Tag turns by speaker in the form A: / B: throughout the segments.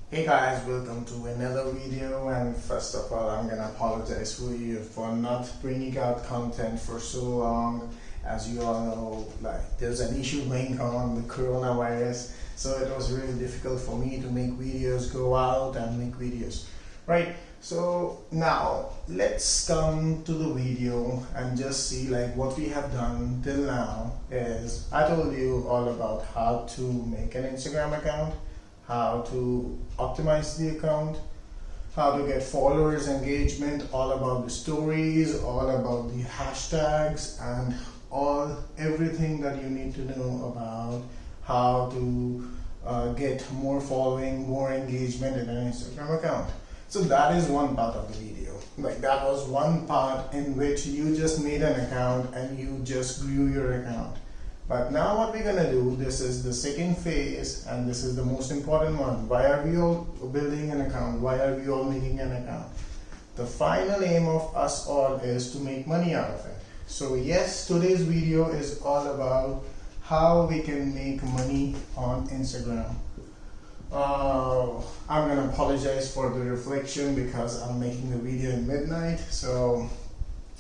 A: Hey guys, welcome to another video, and first of all I'm gonna apologize for you for not bringing out content for so long. As you all know, there's an issue going on, the coronavirus, so it was really difficult for me to make videos, go out and make videos, right? So now let's come to the video and just see what we have done till now. Is I told you all about how to make an Instagram account, how to optimize the account, how to get followers, engagement, all about the stories, all about the hashtags, and everything that you need to know about how to get more following, more engagement in an Instagram account. So that is one part of the video. That was one part in which you just made an account and you just grew your account. But now what we're gonna do, this is the second phase, and this is the most important one. Why are we all building an account? Why are we all making an account? The final aim of us all is to make money out of it. So yes, today's video is all about how we can make money on Instagram. I'm gonna apologize for the reflection because I'm making the video in midnight, so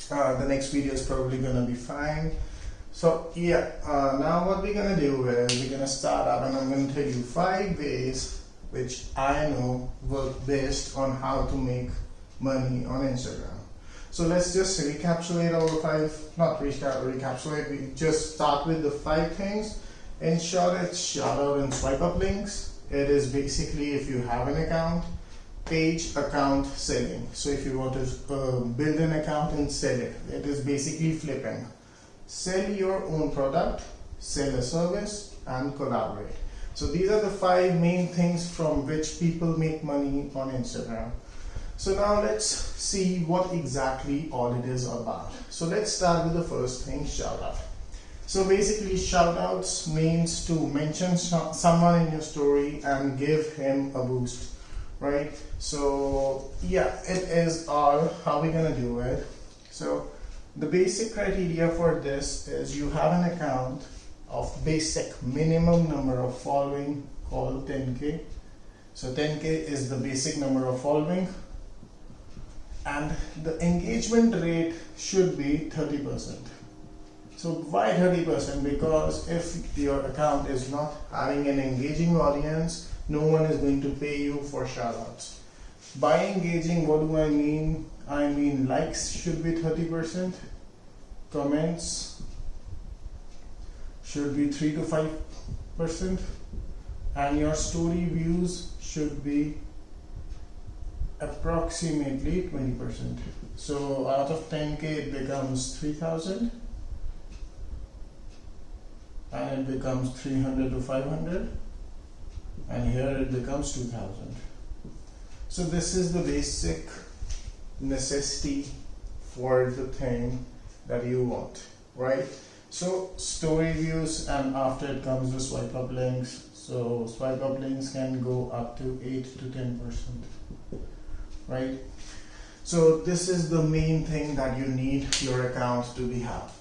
A: the next video is probably gonna be fine. So yeah, now what we're gonna do is we're gonna start up, and I'm gonna tell you 5 ways which I know work best on how to make money on Instagram. So let's just recapitulate all the 5, not recapitulate, we just start with the 5 things. In short, it's shout out and swipe up links. It is basically, if you have an account, page account selling. So if you want to build an account and sell it, it is basically flipping. Sell your own product, sell a service, and collaborate. So these are the 5 main things from which people make money on Instagram. So now let's see what exactly all it is about. So let's start with the first thing, shout out. So basically, shout outs means to mention someone in your story and give him a boost, right? So yeah, it is all how we're gonna do it. So the basic criteria for this is you have an account of basic minimum number of following called 10K. So 10K is the basic number of following, and the engagement rate should be 30%. So why 30%? Because if your account is not having an engaging audience, no one is going to pay you for shoutouts. By engaging, what do I mean? I mean likes should be 30%, comments should be 3 to 5%, and your story views should be approximately 20%. So out of 10K it becomes 3,000, and it becomes 300 to 500, and here it becomes 2,000. So this is the basic necessity for the thing that you want, right? So story views, and after it comes the swipe up links. So swipe up links can go up to 8 to 10%, right? So this is the main thing that you need your account to be have.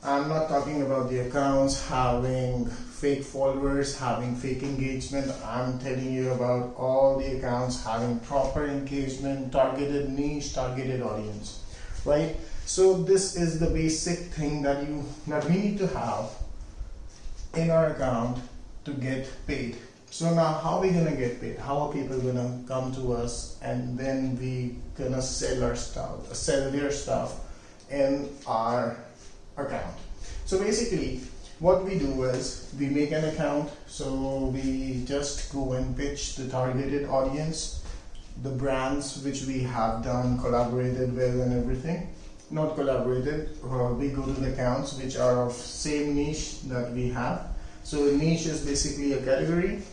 A: I'm not talking about the accounts having fake followers, having fake engagement. I'm telling you about all the accounts having proper engagement, targeted niche, targeted audience, right? So this is the basic thing that we need to have in our account to get paid. So now how are we gonna get paid? How are people gonna come to us and then we gonna sell their stuff in our account? So basically what we do is we make an account. So we just go and pitch the targeted audience, the brands which we have done, collaborated with and everything. Not collaborated, we go to the accounts which are of same niche that we have. So a niche is basically a category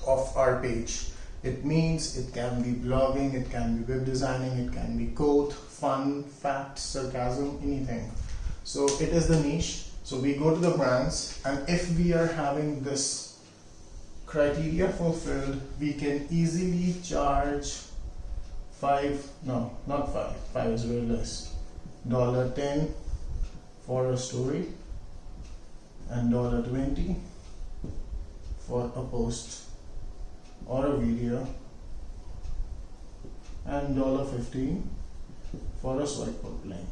A: of our page. It means it can be blogging, it can be web designing, it can be quote, fun, fact, sarcasm, anything. So it is the niche. So we go to the brands, and if we are having this criteria fulfilled, we can easily charge 5 is very less, $10 for a story and $20 for a post or a video, and $15 for a swipe up link.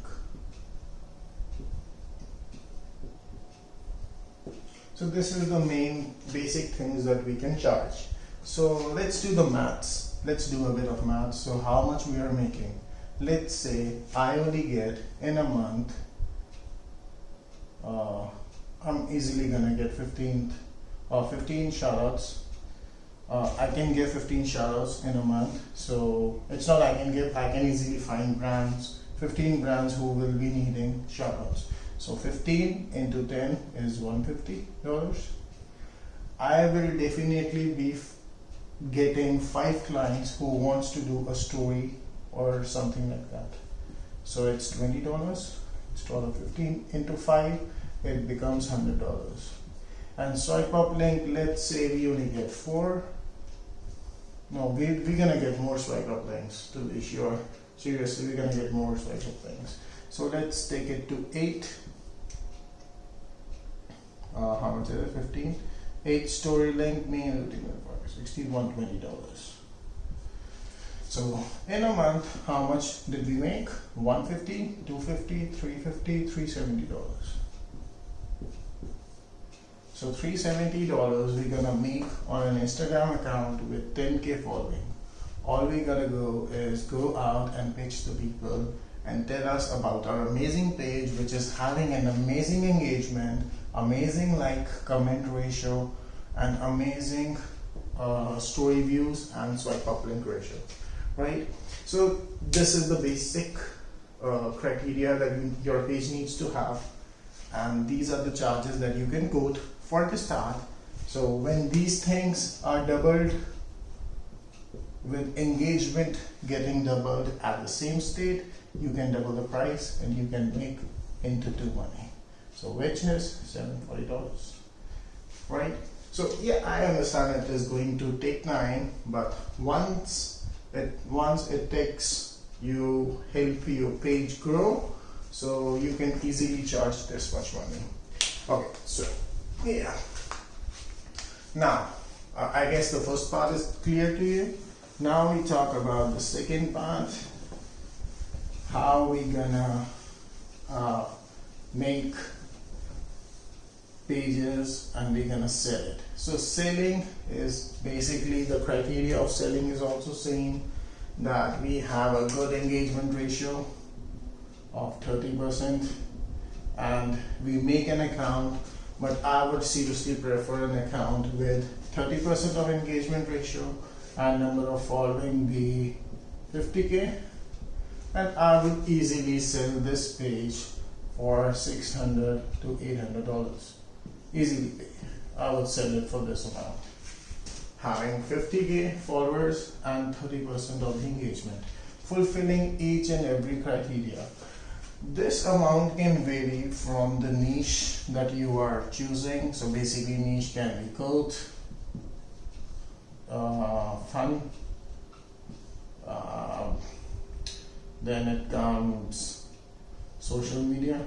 A: So this is the main basic things that we can charge. So let's do the maths. Let's do a bit of maths. So how much we are making? Let's say I only get in a month, I'm easily gonna get 15 shoutouts. I can give 15 shoutouts in a month. So it's not I can easily find brands, 15 brands who will be needing shoutouts. So 15 into 10 is $150. I will definitely be getting 5 clients who wants to do a story or something like that. So it's $20. It's $15 into 5. It becomes $100. And swipe up link. Let's say we only get 4. No, we're gonna get more swipe up links to be sure. Seriously, we're gonna get more swipe up links. So let's take it to 8. How much is it? 15. 8 story link means $120. So in a month, how much did we make? $150, $250, $350, $370. So $370 we're gonna make on an Instagram account with 10K following. All we gotta go is go out and pitch the people and tell us about our amazing page, which is having an amazing engagement, amazing like comment ratio, and amazing story views and swipe up link ratio, right? So this is the basic criteria that your page needs to have, and these are the charges that you can quote for the start. So when these things are doubled, with engagement getting doubled at the same state, you can double the price and you can make into 2 money. So which is $740, right? So yeah, I understand it is going to take time, but once it takes you, help your page grow, so you can easily charge this much money. Okay, so yeah. Now, I guess the first part is clear to you. Now we talk about the second part. How we gonna make pages and we're gonna sell it. So selling is basically, the criteria of selling is also same, that we have a good engagement ratio of 30% and we make an account, but I would seriously prefer an account with 30% of engagement ratio and number of following be 50K, and I would easily sell this page for $600 to $800. Easily pay. I would sell it for this amount, having 50K followers and 30% of the engagement, fulfilling each and every criteria. This amount can vary from the niche that you are choosing. So basically niche can be cult, fun, then it comes social media.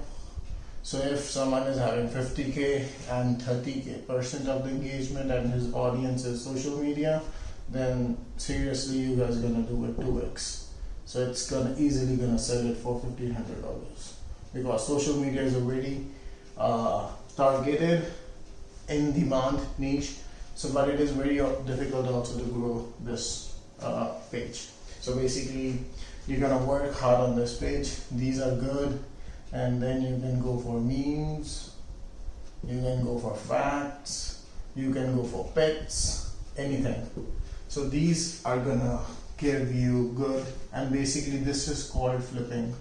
A: So if someone is having 50K and 30% of the engagement and his audience is social media, then seriously you guys are gonna do it 2x. So it's easily gonna sell it for $1,500, because social media is a very targeted, in demand niche. So but it is very difficult also to grow this page. So basically you're gonna work hard on this page. These are good, and then you can go for memes, you can go for facts, you can go for pets, anything. So these are gonna give you good, and basically this is called flipping.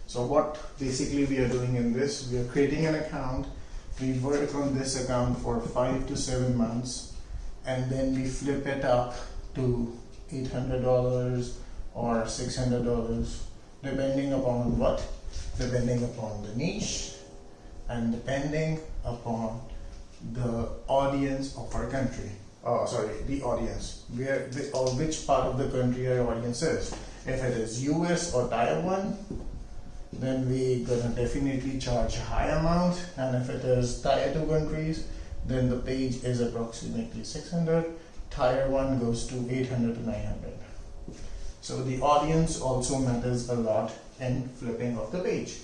A: So what basically we are doing in this, we are creating an account, we work on this account for 5 to 7 months, and then we flip it up to $800 or $600, depending upon what? Depending upon the niche and depending upon the audience of our country. The audience, or which part of the country our audience is. If it is US or Taiwan, then we gonna definitely charge a high amount, and if it is Tier 2 countries, then the page is approximately 600. Tier 1 goes to 800 to 900. So the audience also matters a lot in flipping of the page.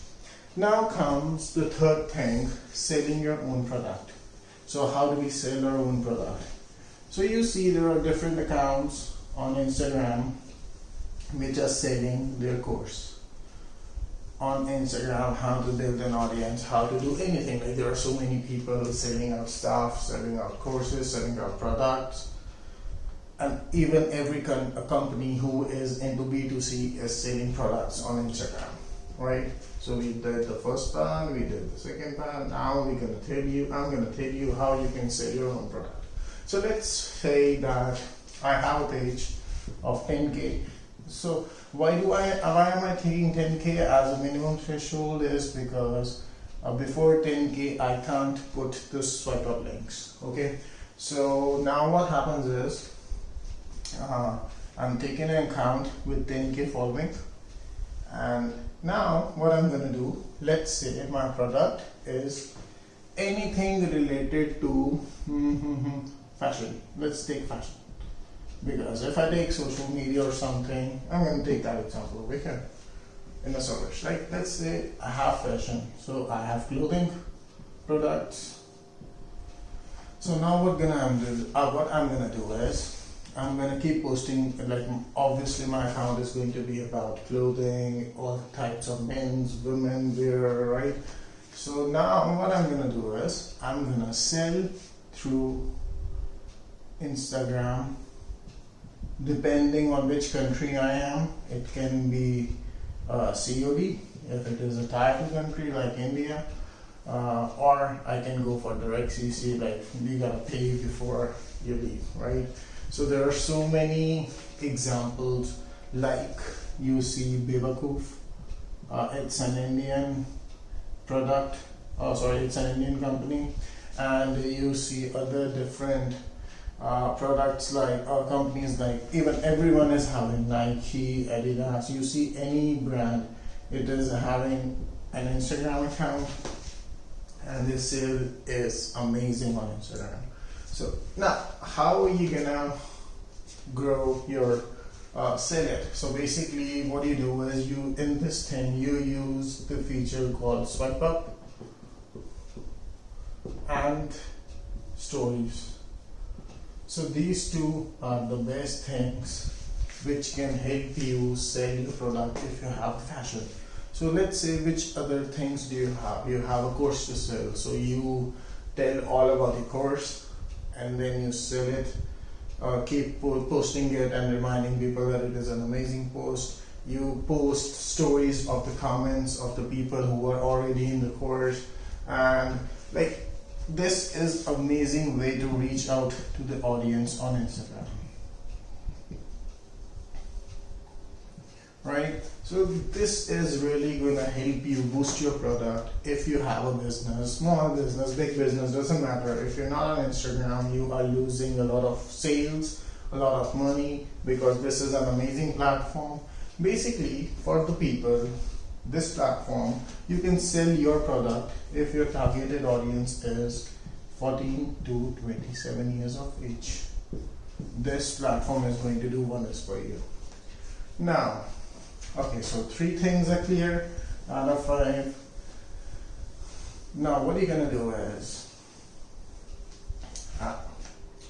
A: Now comes the third thing, selling your own product. So how do we sell our own product? So you see there are different accounts on Instagram which are selling their course. On Instagram, how to build an audience, how to do anything. Like there are so many people selling out stuff, selling out courses, selling out products. And even every company who is into B2C is selling products on Instagram, right? So we did the first part, we did the second part. Now I'm gonna tell you how you can sell your own product. So let's say that I have a page of 10K. So why am I taking 10K as a minimum threshold? Is because before 10K I can't put the swipe up links. Okay. So now what happens is I'm taking an account with 10K following, and now what I'm gonna do, let's say my product is anything related to fashion. Let's take fashion, because if I take social media or something, I'm gonna take that example over here in the service. Like let's say I have fashion, so I have clothing products. So now what I'm gonna do is I'm gonna keep posting. Like obviously my account is going to be about clothing, all types of men's, women wear, right? So now what I'm gonna do is I'm gonna sell through Instagram. Depending on which country I am, it can be COD if it is a Tier 2 country like India, or I can go for direct CC, like you gotta pay before you leave, right? So there are so many examples, like you see Bewakoof, it's an Indian product, it's an Indian company, and you see other different products like companies, like even everyone is having Nike, Adidas. You see any brand, it is having an Instagram account, and the sale is amazing on Instagram. So now, how are you gonna grow your sell it? So basically, what you do is you use the feature called swipe up and stories. So these two are the best things which can help you sell your product if you have fashion. So let's say, which other things do you have? You have a course to sell, so you tell all about the course and then you sell it, keep posting it and reminding people that it is an amazing post. You post stories of the comments of the people who are already in the course, and like this is amazing way to reach out to the audience on Instagram, right? So this is really going to help you boost your product. If you have a business, small business, big business, doesn't matter. If you're not on Instagram, you are losing a lot of sales, a lot of money, because this is an amazing platform. Basically, for the people, this platform, you can sell your product if your targeted audience is 14 to 27 years of age. This platform is going to do wonders for you. Now, okay, so 3 things are clear out of 5. Now, what you're gonna do is,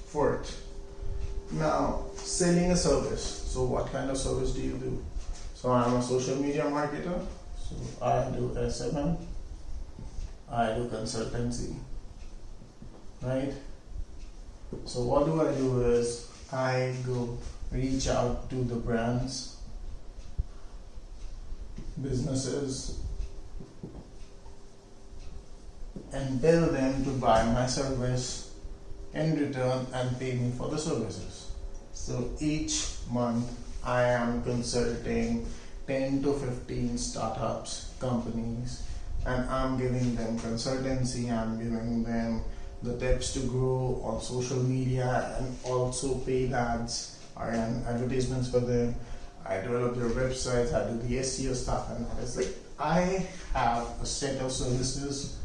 A: fourth, now selling a service. So what kind of service do you do? So I'm a social media marketer, so I do SMM, I do consultancy, right? So what do I do is I go reach out to the brands, businesses, and tell them to buy my service in return and pay me for the services. So each month I am consulting 10 to 15 startups, companies, and I'm giving them consultancy, I'm giving them the tips to grow on social media, and also paid ads and advertisements for them. I develop their websites, I do the SEO stuff, and it's like I have a set of services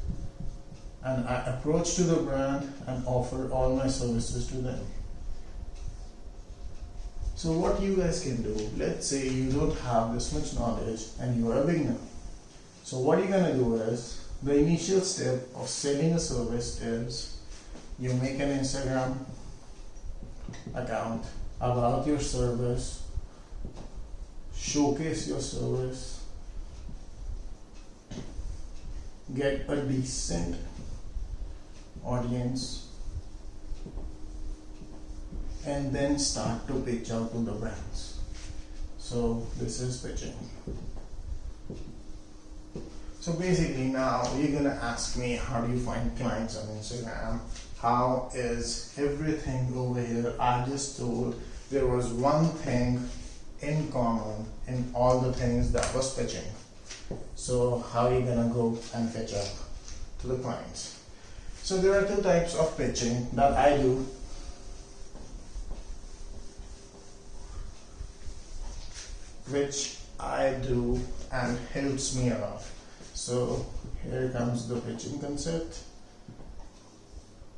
A: and I approach to the brand and offer all my services to them. So what you guys can do, let's say you don't have this much knowledge and you are a beginner. So what you're gonna do is, the initial step of selling a service is you make an Instagram account about your service, showcase your service, get a decent audience, and then start to pitch out to the brands. So this is pitching. So basically now you're gonna ask me, how do you find clients on Instagram? How is everything over here? I just told there was one thing in common in all the things that was pitching. So how are you gonna go and pitch up to the clients? So there are two types of pitching that I do. Which I do and helps me a lot. So here comes the pitching concept.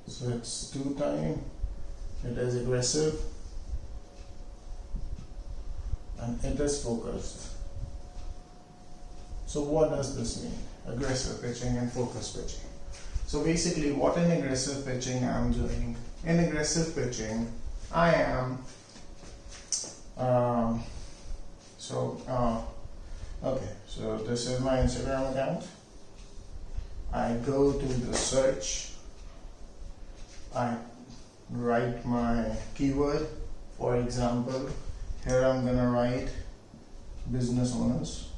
A: So it's 2 times, it is aggressive, and it is focused. So what does this mean? Aggressive pitching and focused pitching. So basically what in aggressive pitching I'm doing, in aggressive pitching I am okay, so this is my Instagram account. I go to the search, I write my keyword. For example, here I'm gonna write business owners.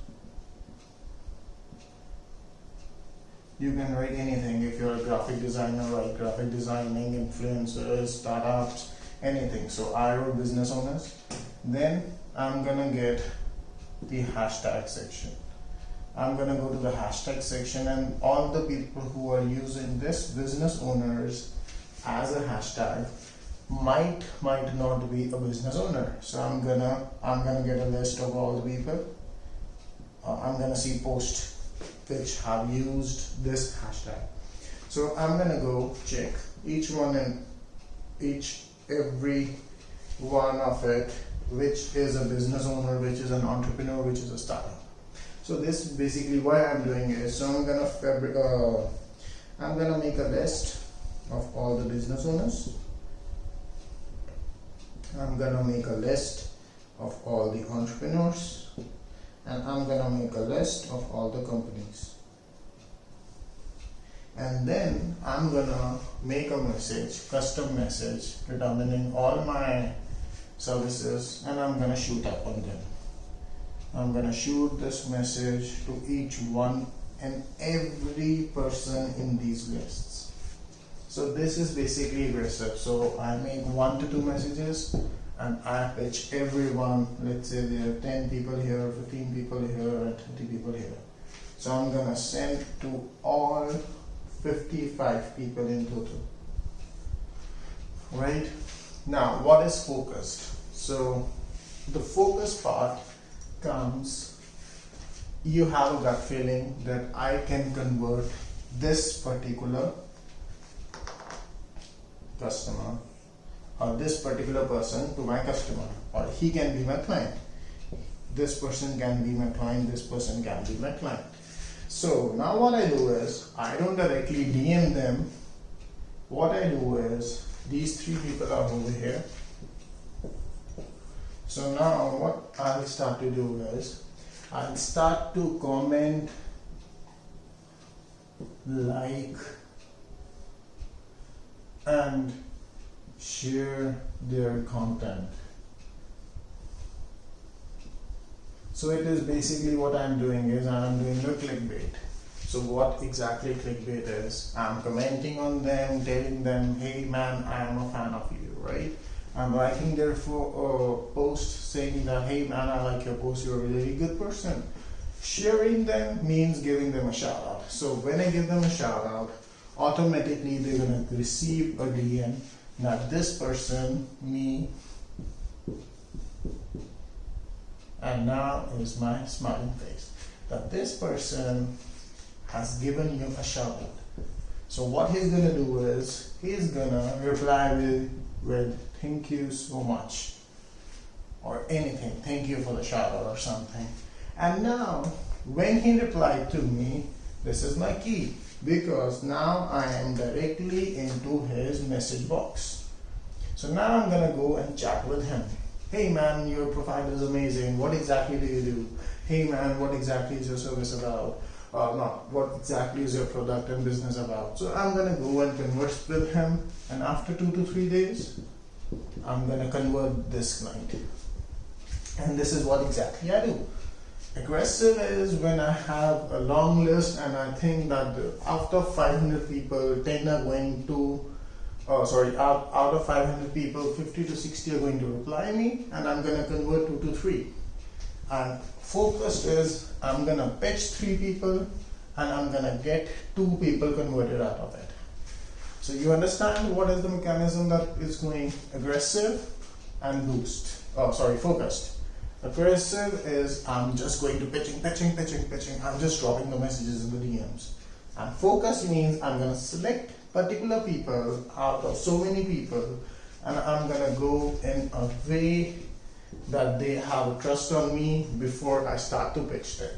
A: You can write anything. If you're a graphic designer, write graphic designing, influencers, startups, anything. So I wrote business owners. Then I'm gonna get the hashtag section. I'm gonna go to the hashtag section, and all the people who are using this business owners as a hashtag might not be a business owner. So I'm gonna get a list of all the people. I'm gonna see posts which have used this hashtag. So I'm gonna go check each one and every one of it, which is a business owner, which is an entrepreneur, which is a startup. So this basically what I'm doing is, so I'm gonna make a list of all the business owners. I'm gonna make a list of all the entrepreneurs, and I'm gonna make a list of all the companies. And then I'm gonna make a message, custom message, determining all my services, and I'm gonna shoot up on them. I'm gonna shoot this message to each one and every person in these lists. So this is basically aggressive. So I make 1 to 2 messages and I pitch everyone. Let's say there are 10 people here, 15 people here, and 30 people here. So I'm gonna send to all 55 people in total. Right? Now, what is focused? So the focus part comes, you have a gut feeling that I can convert this particular customer or this particular person to my customer, or he can be my client. This person can be my client, this person can be my client. So now what I do is, I don't directly DM them. What I do is, these 3 people are over here. So now what I'll start to do is, I'll start to comment, like, and share their content. So it is basically what I'm doing is, I'm doing a clickbait. So what exactly clickbait is, I'm commenting on them, telling them, hey man, I am a fan of you, right? I'm liking their post, saying that, hey man, I like your post, you're a really good person. Sharing them means giving them a shout out. So when I give them a shout out, automatically they're gonna receive a DM that this person, me, and now is my smiling face, that this person has given you a shout out. So what he's gonna do is he's gonna reply with thank you so much or anything, thank you for the shout out or something. And now when he replied to me, this is my key, because now I am directly into his message box. So now I'm gonna go and chat with him. Hey man, your profile is amazing. What exactly do you do? Hey man, what exactly is your service about? Not what exactly is your product and business about. So I'm gonna go and converse with him, and after 2 to 3 days, I'm gonna convert this client. And this is what exactly I do. Aggressive is when I have a long list and I think that out of 500 people, 10 are going to, out of 500 people, 50 to 60 are going to reply me, and I'm going to convert 2 to 3. And focused is I'm going to pitch 3 people and I'm going to get 2 people converted out of it. So you understand what is the mechanism that is going aggressive and focused. Aggressive is I'm just going to pitching. I'm just dropping the messages in the DMs. And focus means I'm going to select particular people out of so many people, and I'm going to go in a way that they have a trust on me before I start to pitch them.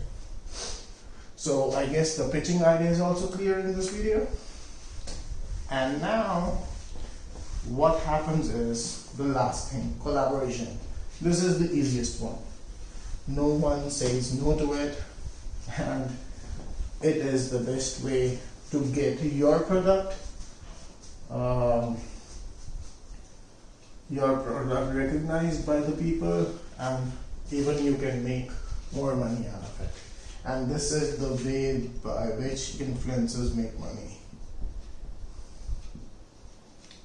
A: So I guess the pitching idea is also clear in this video. And now what happens is the last thing, collaboration. This is the easiest one. No one says no to it, and it is the best way to get your product recognized by the people, and even you can make more money out of it. And this is the way by which influencers make money.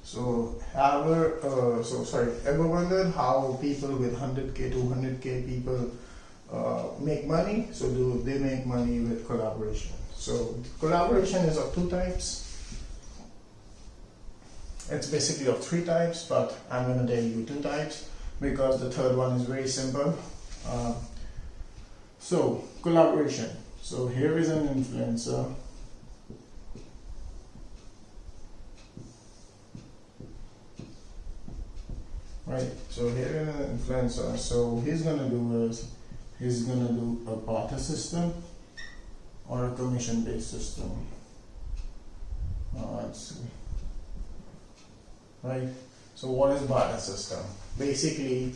A: So ever wondered how people with 100k, 200k people make money? So do they make money with collaboration? So collaboration is of 2 types. It's basically of 3 types, but I'm going to tell you 2 types because the third one is very simple. So collaboration. So here is an influencer. Right, so here is an influencer. So he's gonna do a barter system or a commission-based system. Let's see. Right. So what is barter system? Basically,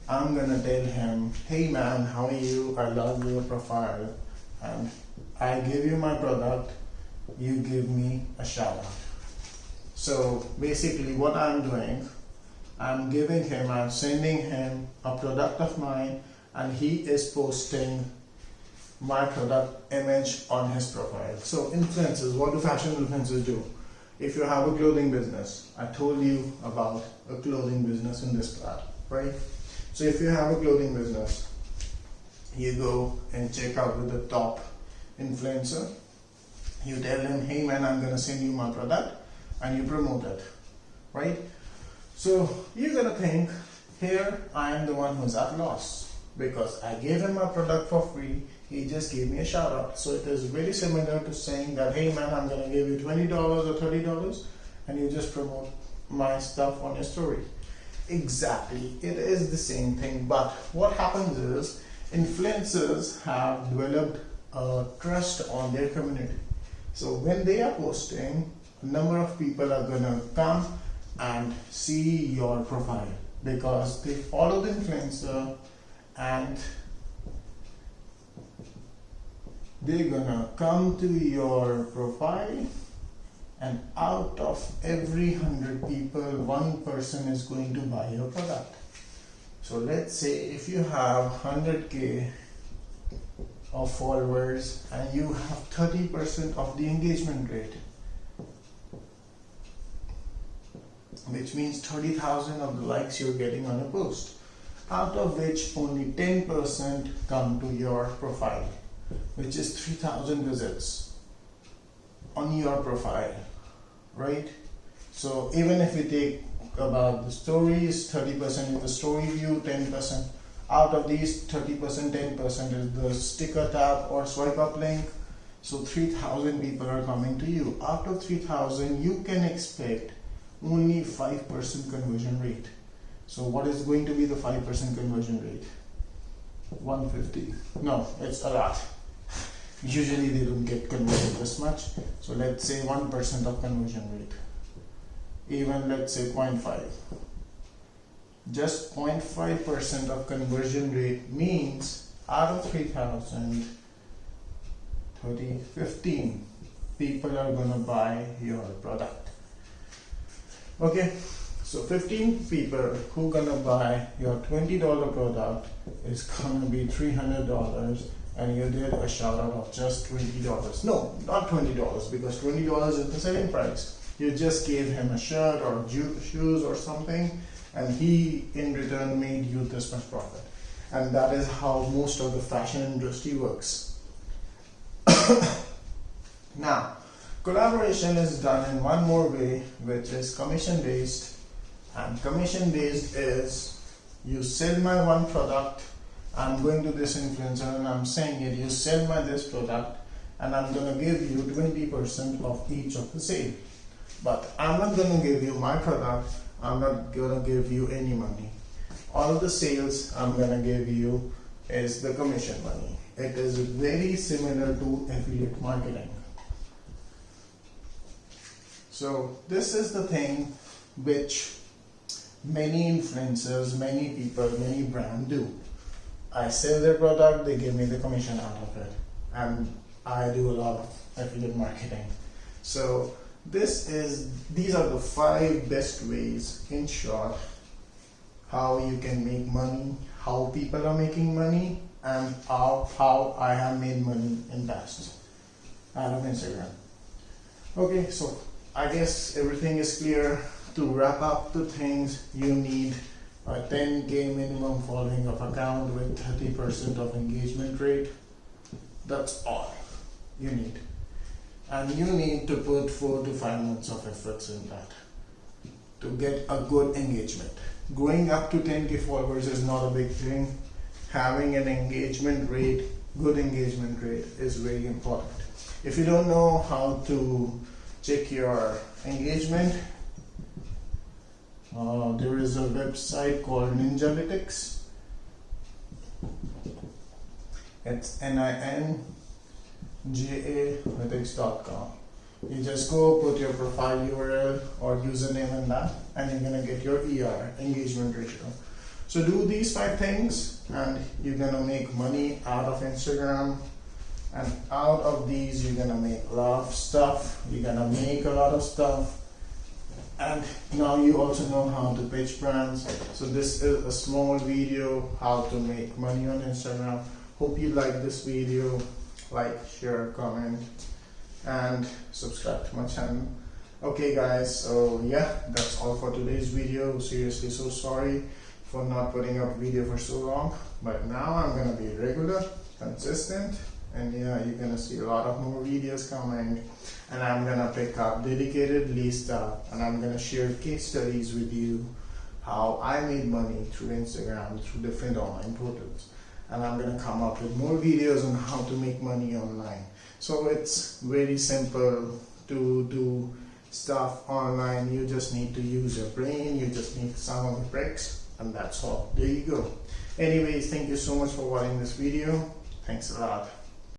A: I'm gonna tell him, hey man, how are you? I love your profile, and I give you my product. You give me a shout out. So basically, what I'm doing, I'm sending him a product of mine, and he is posting my product image on his profile. So influencers, what do fashion influencers do? If you have a clothing business, I told you about a clothing business in this part, right? So if you have a clothing business, you go and check out with the top influencer. You tell him, hey man, I'm gonna send you my product, and you promote it, right? So you're gonna think, here I am the one who's at loss because I gave him my product for free. He just gave me a shout out. So it is very similar to saying that, hey man, I'm gonna give you $20 or $30, and you just promote my stuff on your story. Exactly, it is the same thing. But what happens is influencers have developed a trust on their community. So when they are posting, a number of people are gonna come and see your profile because they follow the influencer, and they're gonna come to your profile, and out of every 100 people, 1 person is going to buy your product. So let's say if you have 100k of followers and you have 30% of the engagement rate, which means 30,000 of the likes you're getting on a post, out of which only 10% come to your profile, which is 3,000 visits on your profile, right? So even if we take about the stories, 30% is the story view, 10% out of these 30%, 10% is the sticker tab or swipe up link, So 3,000 people are coming to you. Out of 3,000, you can expect only 5% conversion rate. So what is going to be the 5% conversion rate? 150. No, it's a lot. Usually they don't get converted this much. So let's say 1% of conversion rate. Even let's say 0.5. Just 0.5% of conversion rate means out of 3,000, 15 people are gonna buy your product. Okay, so 15 people who gonna buy your $20 product is gonna be $300, and you did a shout out of just $20. No, not $20, because $20 is the selling price. You just gave him a shirt or shoes or something, and he in return made you this much profit. And that is how most of the fashion industry works. Now, collaboration is done in one more way, which is commission based. And commission based is you sell my one product, I'm going to this influencer and I'm saying it, you sell my this product and I'm gonna give you 20% of each of the sale. But I'm not gonna give you my product, I'm not gonna give you any money. All of the sales I'm gonna give you is the commission money. It is very similar to affiliate marketing. So this is the thing which many influencers, many people, many brands do. I sell their product, they give me the commission out of it, and I do a lot of affiliate marketing. So these are the 5 best ways, in short, how you can make money, how people are making money, and how I have made money in past out of Instagram. Okay, so I guess everything is clear. To wrap up the things, you need a 10K minimum following of account with 30% of engagement rate. That's all you need. And you need to put 4 to 5 months of efforts in that to get a good engagement. Going up to 10K followers is not a big thing. Having an engagement rate, good engagement rate, is very important. If you don't know how to check your engagement, there is a website called Ninjalytics. It's ninjalytics.com. You just go put your profile URL or username in that, and you're gonna get your ER, engagement ratio. So do these 5 things and you're gonna make money out of Instagram, and out of these you're gonna make a lot of stuff. You're gonna make a lot of stuff, and now you also know how to pitch brands. So this is a small video how to make money on Instagram. Hope you like this video. Like, share, comment, and subscribe to my channel. Okay guys, so yeah, that's all for today's video. Seriously, so sorry for not putting up video for so long, but now I'm gonna be regular, consistent, and yeah, you're gonna see a lot of more videos coming, and I'm gonna pick up dedicatedly stuff, and I'm gonna share case studies with you how I made money through Instagram, through different online portals, and I'm gonna come up with more videos on how to make money online. So it's very simple to do stuff online. You just need to use your brain, you just need some of the tricks, and that's all. There you go. Anyways, thank you so much for watching this video. Thanks a lot.